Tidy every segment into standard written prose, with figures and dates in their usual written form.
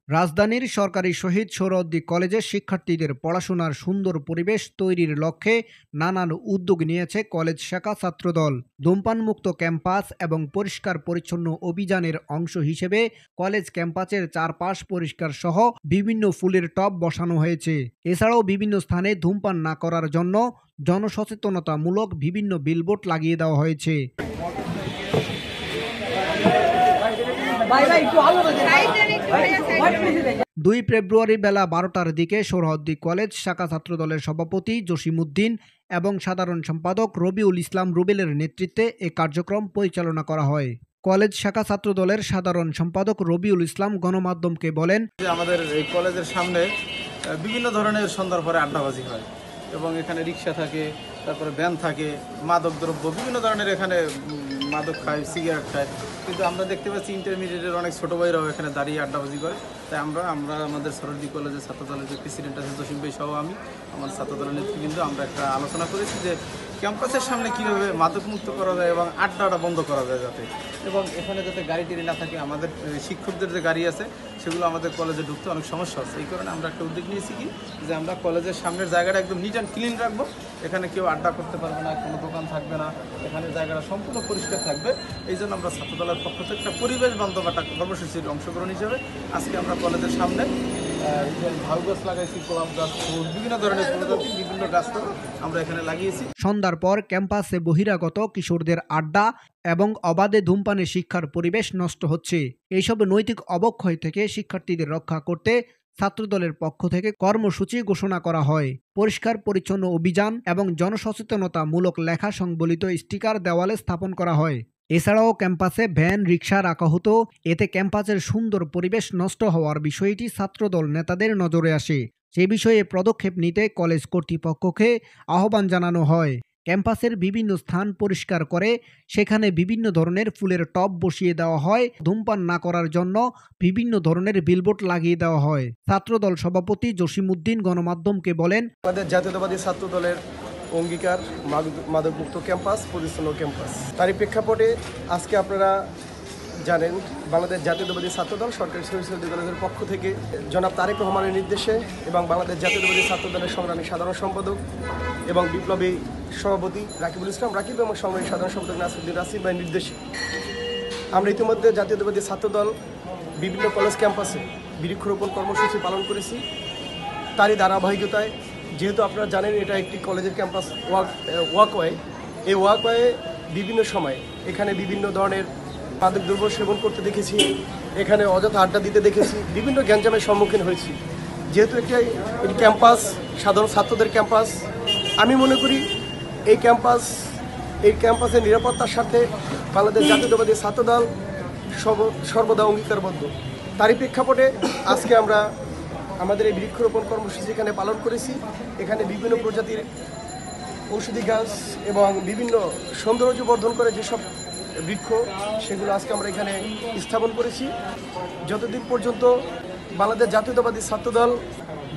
রাজধানীর সরকারি শহীদ সোহরাওয়ার্দী কলেজের শিক্ষার্থীদের পড়াশোনার সুন্দর পরিবেশ তৈরির লক্ষ্যে নানান উদ্যোগ নিয়েছে কলেজ শাখা ছাত্রদল। ধূমপানমুক্ত ক্যাম্পাস এবং পরিষ্কার পরিচ্ছন্ন অভিযানের অংশ হিসেবে কলেজ ক্যাম্পাসের চারপাশ পরিষ্কার সহ বিভিন্ন ফুলের টব বসানো হয়েছে। এছাড়াও বিভিন্ন স্থানে ধূমপান না করার জন্য জনসচেতনতামূলক বিভিন্ন বিলবোর্ড লাগিয়ে দেওয়া হয়েছে। 2 ফেব্রুয়ারি বেলা 12টার দিকে সোহরাওয়ার্দী কলেজ শাখা ছাত্রদলের সভাপতি জসিমউদ্দিন এবং সাধারণ সম্পাদক রবিউল ইসলাম রুবেলের নেতৃত্বে এ কার্যক্রম পরিচালনা করা হয়। কলেজ শাখা ছাত্রদলের সাধারণ সম্পাদক রবিউল ইসলাম গণমাধ্যমকে বলেন, আমাদের এই কলেজের সামনে বিভিন্ন ধরনের সন্ধ্যার পরে আড্ডাবাজি হয় এবং এখানে রিক্সা থাকে, তারপরে ভ্যান থাকে, মাদক দ্রব্য বিভিন্ন ধরনের এখানে মাদক খায়, সিগারেট খায়। কিন্তু আমরা দেখতে পাচ্ছি ইন্টারমিডিয়েটের অনেক ছোটো ভাইরাও এখানে দাঁড়িয়ে আড্ডাবাজি করে। তাই আমরা আমাদের সোহরাওয়ার্দী কলেজের ছাত্রদলের যে প্রেসিডেন্ট আছে জসিম ভাই সহ আমি আমার ছাত্রদলের নেতৃবৃন্দ আমরা একটা আলোচনা করেছি যে ক্যাম্পাসের সামনে কীভাবে মাদকমুক্ত করা যায় এবং আড্ডাটা বন্ধ করা যায় যাতে, এবং এখানে যাতে গাড়ি টিড়ি না থাকে। আমাদের শিক্ষকদের যে গাড়ি আছে সেগুলো আমাদের কলেজে ঢুকতে অনেক সমস্যা আছে। এই কারণে আমরা একটা উদ্যোগ নিয়েছি কি যে আমরা কলেজের সামনের জায়গাটা একদম নিট অ্যান্ড ক্লিন রাখবো। এখানে কেউ আড্ডা করতে পারবে না, কোনো দোকান থাকবে না, এখানে জায়গাটা সম্পূর্ণ পরিষ্কার থাকবে। এই জন্য আমরা ছাত্রদলের পক্ষ থেকে একটা পরিবেশ বান্ধব একটা কর্মসূচির অংশগ্রহণ হিসেবে আজকে আমরা কলেজের সামনে ঝাউ গাছ লাগাইছি, গোলাপ গাছ, ফুল, বিভিন্ন ধরনের ফুলজাতি বিভিন্ন গাছ আমরা এখানে লাগিয়েছি। সন্ধ্যার পর ক্যাম্পাসে বহিরাগত কিশোরদের আড্ডা এবং অবাধে ধূমপানের শিক্ষার পরিবেশ নষ্ট হচ্ছে। এইসব নৈতিক অবক্ষয় থেকে শিক্ষার্থীদের রক্ষা করতে ছাত্রদলের পক্ষ থেকে কর্মসূচি ঘোষণা করা হয়। পরিষ্কার পরিচ্ছন্ন অভিযান এবং জনসচেতনতামূলক লেখা সংবলিত স্টিকার দেওয়ালে স্থাপন করা হয়। এছাড়াও ক্যাম্পাসে ভ্যান, রিক্সা রাখা হতো। এতে ক্যাম্পাসের সুন্দর পরিবেশ নষ্ট হওয়ার বিষয়টি ছাত্রদল নেতাদের নজরে আসে। সে বিষয়ে পদক্ষেপ নিতে কলেজ কর্তৃপক্ষকে আহ্বান জানানো হয়। ক্যাম্পাসের বিভিন্ন স্থান পরিষ্কার করে সেখানে বিভিন্ন ধরনের ফুলের টব বসিয়ে দেওয়া হয়। ধূমপান না করার জন্য বিভিন্ন ধরনের বিলবোর্ড লাগিয়ে দেওয়া হয়। ছাত্রদল সভাপতি জসিমউদ্দিন গণমাধ্যমকে বলেন, আমাদের জাতীয়তাবাদী ছাত্রদলের অঙ্গীকার মাদকমুক্ত ক্যাম্পাস, পরিচ্ছন্ন ক্যাম্পাস। তারই প্রেক্ষাপটে আজকে আপনারা জানেন বাংলাদেশ জাতীয়তাবাদী ছাত্রদল সরকারি শহীদ কলেজের পক্ষ থেকে জনাব তারেক রহমানের নির্দেশে এবং বাংলাদেশ জাতীয়তাবাদী ছাত্রদলের সংগ্রামী সাধারণ সম্পাদক এবং বিপ্লবী সভাপতি রাকিবুল ইসলাম রাকিব এবং সংগ্রামী সাধারণ সম্পাদক নাসিরুদ্দিন রাসিম ভাইয়ের নির্দেশে আমরা ইতিমধ্যে জাতীয়তাবাদী ছাত্রদল বিভিন্ন কলেজ ক্যাম্পাসে বৃক্ষরোপণ কর্মসূচি পালন করেছি। তারই ধারাবাহিকতায় যেহেতু আপনারা জানেন এটা একটি কলেজের ক্যাম্পাস ওয়াকওয়ে, এই ওয়াকওয়ে বিভিন্ন সময় এখানে বিভিন্ন ধরনের মাদক দ্রব্য সেবন করতে দেখেছি, এখানে অযথা আড্ডা দিতে দেখেছি, বিভিন্ন গ্যাঞ্জামের সম্মুখীন হয়েছি। যেহেতু এটি ক্যাম্পাস সাধারণ ছাত্রদের ক্যাম্পাস, আমি মনে করি এই ক্যাম্পাসের নিরাপত্তার সাথে বাংলাদেশ জাতীয়তাবাদী ছাত্রদল সর্বদা অঙ্গীকারবদ্ধ। তারই প্রেক্ষাপটে আজকে আমরা আমাদের এই বৃক্ষরোপণ কর্মসূচি এখানে পালন করেছি। এখানে বিভিন্ন প্রজাতির ঔষধি গাছ এবং বিভিন্ন সৌন্দর্য বর্ধন করে যেসব বৃক্ষ সেগুলো আজকে আমরা এখানে স্থাপন করেছি। যতদিন পর্যন্ত বাংলাদেশ জাতীয়তাবাদী ছাত্রদল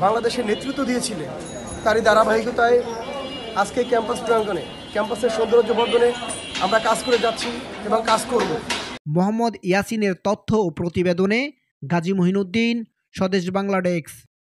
বাংলাদেশের নেতৃত্ব দিয়েছিলেন তারই ধারাবাহিকতায় আজকে ক্যাম্পাস প্রাঙ্গণে ক্যাম্পাসের সৌন্দর্য বর্ধনে আমরা কাজ করে যাচ্ছি এবং কাজ করব। মোহাম্মদ ইয়াসিনের তথ্য ও প্রতিবেদনে গাজী মহিনুদ্দিন, স্বদেশ বাংলা ডেস্ক।